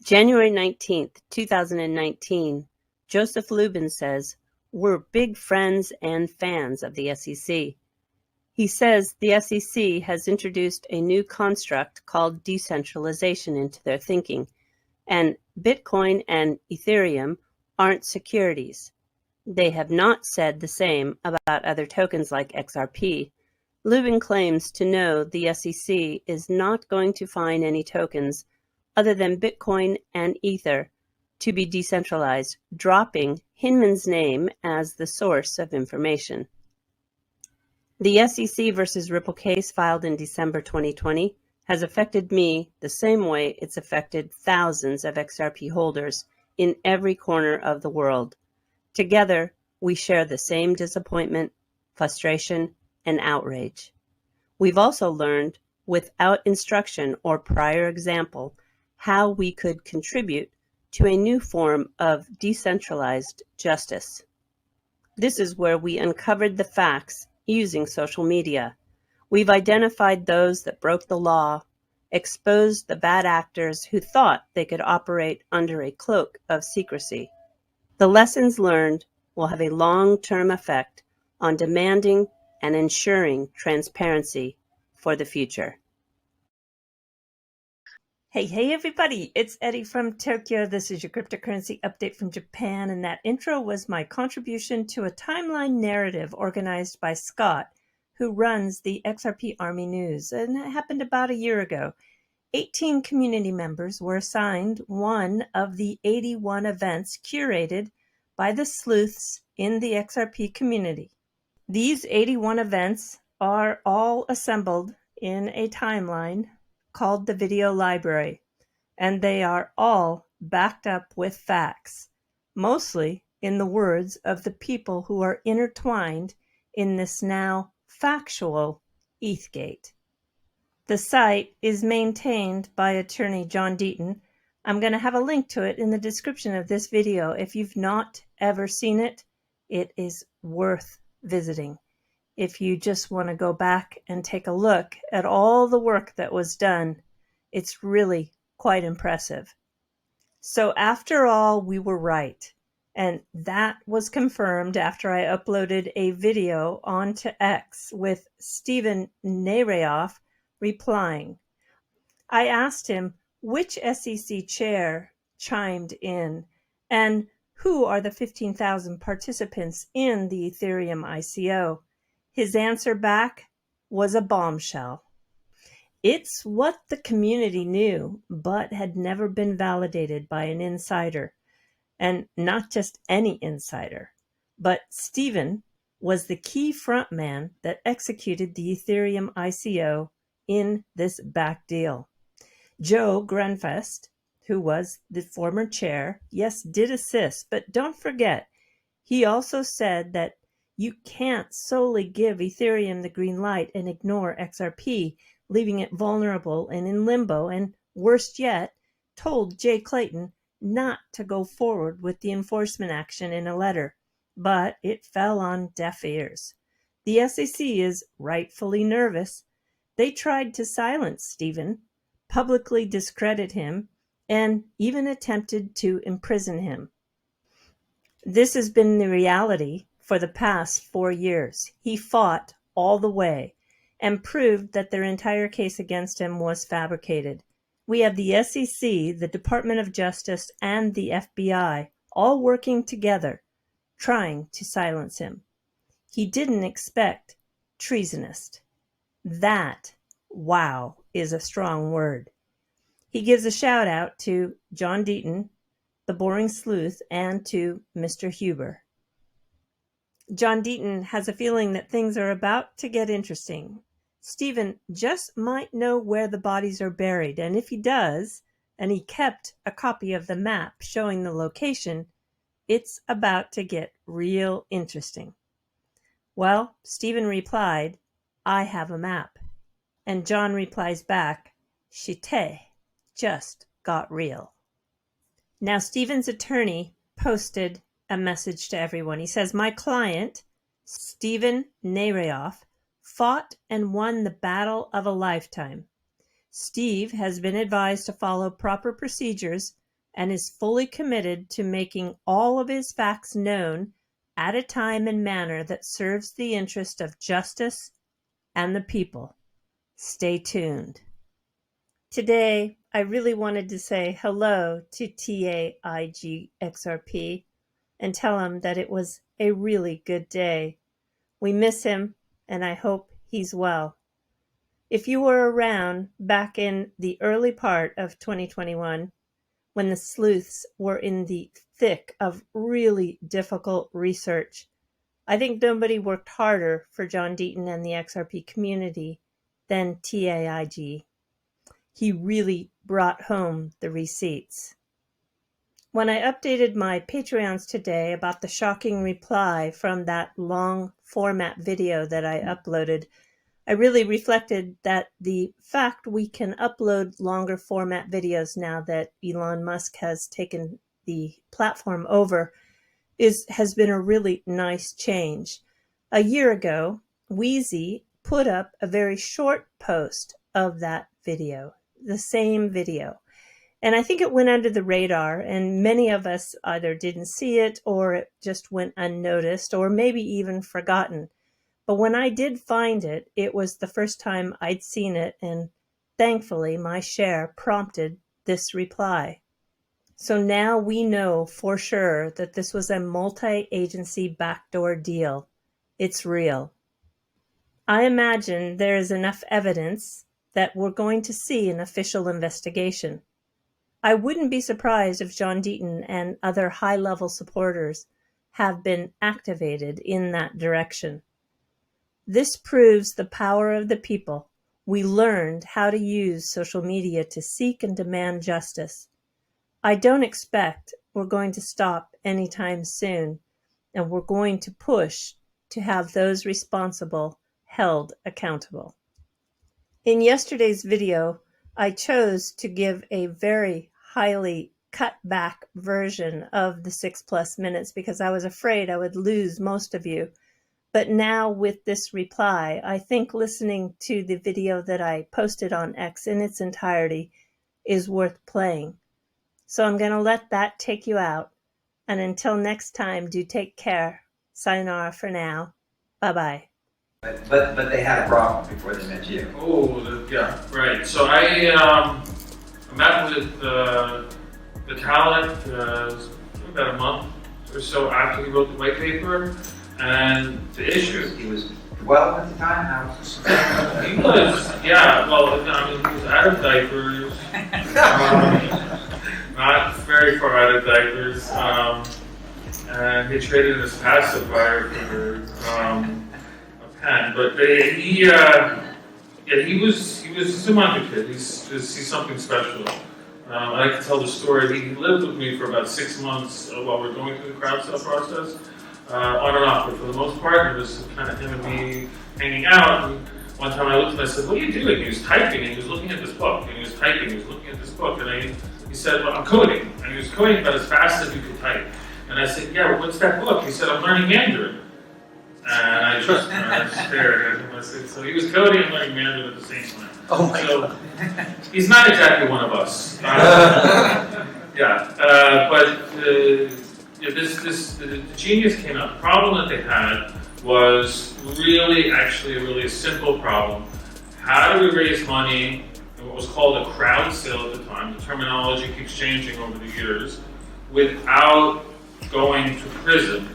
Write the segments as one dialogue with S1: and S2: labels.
S1: January 19th, 2019, Joseph Lubin says, "We're big friends and fans of the SEC." He says the SEC has introduced a new construct called decentralization into their thinking, and Bitcoin and Ethereum aren't securities. They have not said the same about other tokens like XRP. Lubin claims to know the SEC is not going to find any tokens other than Bitcoin and Ether to be decentralized, dropping Hinman's name as the source of information. The SEC versus Ripple case filed in December 2020 has affected me the same way it's affected thousands of XRP holders in every corner of the world. Together, we share the same disappointment, frustration, and outrage. We've also learned, without instruction or prior example, how we could contribute to a new form of decentralized justice. This is where we uncovered the facts using social media. We've identified those that broke the law, exposed the bad actors who thought they could operate under a cloak of secrecy. The lessons learned will have a long-term effect on demanding and ensuring transparency for the future. Hey everybody, it's Eri from Tokyo. This is your cryptocurrency update from Japan, and that intro was my contribution to a timeline narrative organized by Scott, who runs the XRP Army News, and it happened about a year ago. 18 community members were assigned one of the 81 events curated by the sleuths in the XRP community. These 81 events are all assembled in a timeline called the video library, and they are all backed up with facts, mostly in the words of the people who are intertwined in this now factual Ethgate. The site is maintained by attorney John Deaton. I'm going to have a link to it in the description of this video. If you've not ever seen it, it is worth visiting. If you just want to go back and take a look at all the work that was done, it's really quite impressive. So after all, we were right. And that was confirmed after I uploaded a video onto X with Steven Nareoff replying. I asked him which SEC chair chimed in and who are the 15,000 participants in the Ethereum ICO. His answer back was a bombshell. It's what the community knew, but had never been validated by an insider. And not just any insider, but Steven was the key frontman that executed the Ethereum ICO in this back deal. Joe Grunfest, who was the former chair, yes, did assist, but don't forget, he also said that you can't solely give Ethereum the green light and ignore XRP, leaving it vulnerable and in limbo, and worst yet, told Jay Clayton not to go forward with the enforcement action in a letter, but it fell on deaf ears. The SEC is rightfully nervous. They tried to silence Steven, publicly discredit him, and even attempted to imprison him. This has been the reality for the past 4 years. He fought all the way and proved that their entire case against him was fabricated. We have the SEC, the Department of Justice, and the FBI all working together, trying to silence him. He didn't expect treasonist. That, wow, is a strong word. He gives a shout out to John Deaton, the boring sleuth, and to Mr. Huber. John Deaton has a feeling that things are about to get interesting. Steven just might know where the bodies are buried, and if he does, and he kept a copy of the map showing the location, it's about to get real interesting. Well, Steven replied, "I have a map." And John replies back, "Shite, just got real." Now, Steven's attorney posted a message to everyone. He says, "My client, Steven Nareoff, fought and won the battle of a lifetime. Steve has been advised to follow proper procedures and is fully committed to making all of his facts known at a time and manner that serves the interest of justice and the people. Stay tuned. Today, I really wanted to say hello to TAIG XRP and tell him that it was a really good day. We miss him, and I hope he's well. If you were around back in the early part of 2021, when the sleuths were in the thick of really difficult research, I think nobody worked harder for John Deaton and the XRP community than TAIG. He really brought home the receipts. When I updated my Patreons today about the shocking reply from that long format video that I uploaded, I really reflected that the fact we can upload longer format videos now that Elon Musk has taken the platform over has been a really nice change. A year ago, Wheezy put up a very short post of that video, the same video. And I think it went under the radar, and many of us either didn't see it or it just went unnoticed or maybe even forgotten. But when I did find it, it was the first time I'd seen it, and thankfully my share prompted this reply. So now we know for sure that this was a multi-agency backdoor deal. It's real. I imagine there is enough evidence that we're going to see an official investigation. I wouldn't be surprised if John Deaton and other high-level supporters have been activated in that direction. This proves the power of the people. We learned how to use social media to seek and demand justice. I don't expect we're going to stop anytime soon, and we're going to push to have those responsible held accountable. In yesterday's video, I chose to give a very highly cut back version of the 6+ minutes because I was afraid I would lose most of you. But now with this reply, I think listening to the video that I posted on X in its entirety is worth playing. So I'm going to let that take you out. And until next time, do take care. Sayonara for now. Bye-bye.
S2: But they had a problem before they met you.
S3: Oh, yeah, right. So I met with the talent about a month or so after he wrote the white paper, and the issue.
S2: He was 12 at the time?
S3: He was, yeah, well, I mean, he was out of diapers, not very far out of diapers, and he traded in his pacifier for a pen, but he was a wonder kid. He's something special. I can tell the story. He lived with me for about 6 months while we were going through the crowd sale process, on and off. But for the most part, it was kind of him and me hanging out. And one time I looked at him, I said, "What are you doing?" He was typing, and he was looking at this book. And he was typing, he was looking at this book. And he said, "Well, I'm coding." And he was coding about as fast as you could type. And I said, "Yeah, well, what's that book?" He said, "I'm learning Mandarin." And I just stared at him. I said, so he was coding and learning Mandarin at the same time.
S2: Oh my
S3: God. He's not exactly one of us. But the genius came out. The problem that they had was really a simple problem. How do we raise money in what was called a crowd sale at the time? The terminology keeps changing over the years, without going to prison.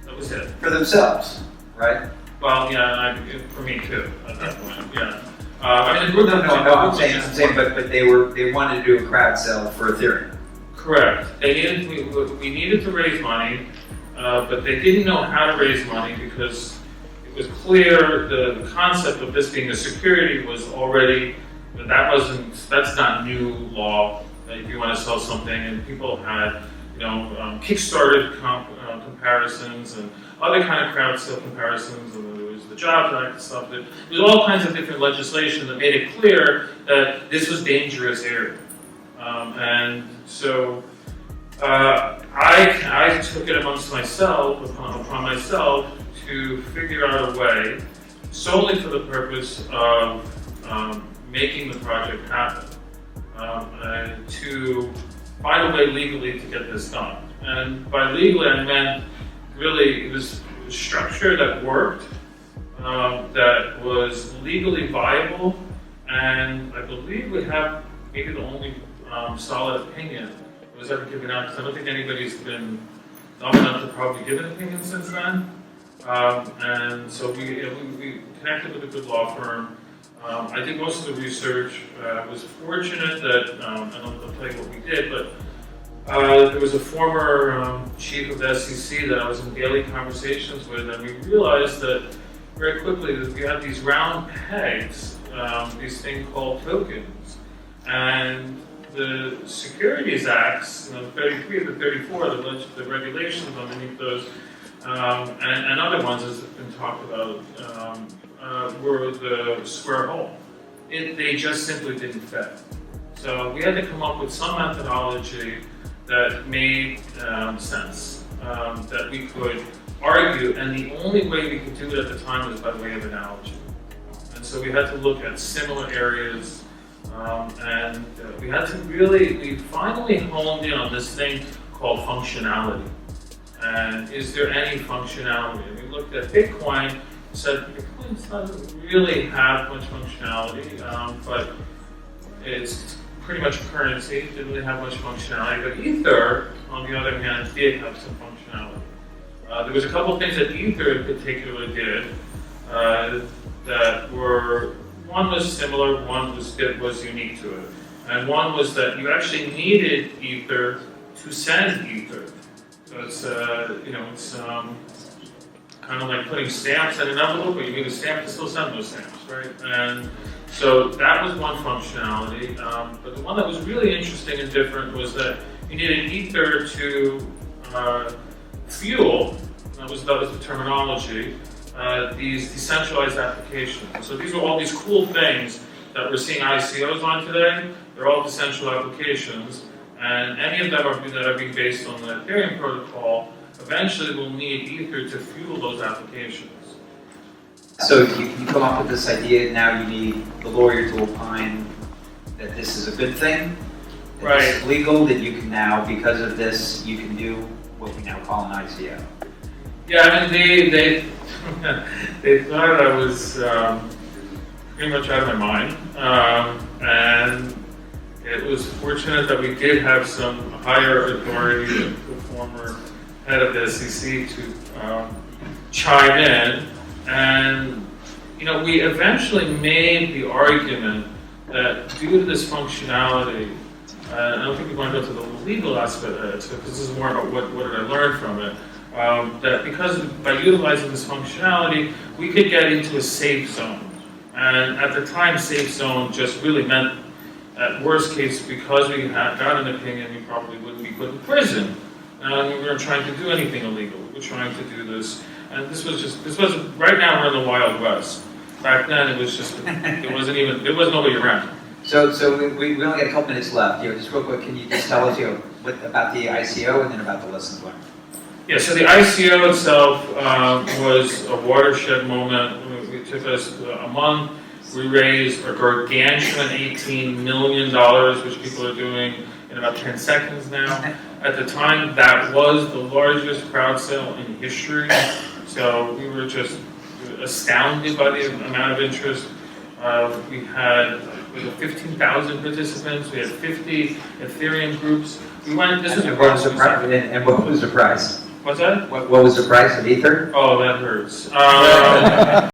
S3: That was it.
S2: For themselves, right?
S3: Well, yeah, for me too, at that point, yeah.
S2: I'm saying, but they wanted to do a crowd sale for Ethereum.
S3: Correct. We needed to raise money, but they didn't know how to raise money because it was clear the concept of this being a security was already, that's not new law. If you want to sell something, and people had, Kickstarter comparisons and other kind of crowd sale comparisons, and there was the Jobs Act and stuff. There was all kinds of different legislation that made it clear that this was dangerous area. And so I took it upon myself to figure out a way, solely for the purpose of making the project happen, to find a way legally to get this done. And by legally, I meant really it was a structure that worked, that was legally viable, and I believe we have maybe the only solid opinion that was ever given out, because I don't think anybody's been dumb enough to probably give an opinion since then. And so we connected with a good law firm. I did most of the research. I was fortunate that, and I'll tell you what we did, but there was a former chief of the SEC that I was in daily conversations with, and we realized that very quickly that we had these round pegs, these things called tokens, and the Securities Acts, 33 to 34, the regulations underneath those, and other ones as have been talked about, were the square hole. They just simply didn't fit. So we had to come up with some methodology that made sense, that we could argue, and the only way we could do it at the time was by way of analogy. And so we had to look at similar areas, and we finally honed in on this thing called functionality. And is there any functionality? And we looked at Bitcoin and said, Bitcoin doesn't really have much functionality, but it's pretty much a currency. It didn't really have much functionality. But Ether, on the other hand, did have some functionality. There was a couple of things that Ether in particular did that were, one was similar, one was unique to it. And one was that you actually needed Ether to send Ether. So it's, it's kind of like putting stamps in an envelope, but you need a stamp to still send those stamps, right? And so that was one functionality. But the one that was really interesting and different was that you needed Ether to fuel, that was the terminology, these decentralized applications. So these are all these cool things that we're seeing ICOs on today. They're all decentralized applications, and any of them that are being based on the Ethereum protocol eventually will need Ether to fuel those applications.
S2: So if you come up with this idea, now you need the lawyer to opine that this is a good thing, that
S3: right.
S2: This is legal, that you can now, because of this, you can do what we now call an ICO.
S3: Yeah, I mean, they thought I was pretty much out of my mind, and it was fortunate that we did have some higher authority, the former head of the SEC, to chime in, and we eventually made the argument that due to this functionality, I don't think we want to go to the legal aspect of it, because this is more about what did I learn from it. That because by utilizing this functionality, we could get into a safe zone. And at the time, safe zone just really meant, at worst case, because we had got an opinion, we probably wouldn't be put in prison. And we weren't trying to do anything illegal. We were trying to do this. And this wasn't, right now we're in the Wild West. Back then it was just, there wasn't nobody around.
S2: So we only got a couple minutes left. Just real quick, can you just tell us about the ICO and then about the lessons learned?
S3: Yeah, so the ICO itself was a watershed moment. It took us a month. We raised a gargantuan $18 million, which people are doing in about 10 seconds now. At the time, that was the largest crowd sale in history. So we were just astounded by the amount of interest. We had 15,000 participants. We had 50 Ethereum groups. We went. This is
S2: what was the price? And what was the price?
S3: What's that?
S2: What was the price of Ether?
S3: Oh, that hurts.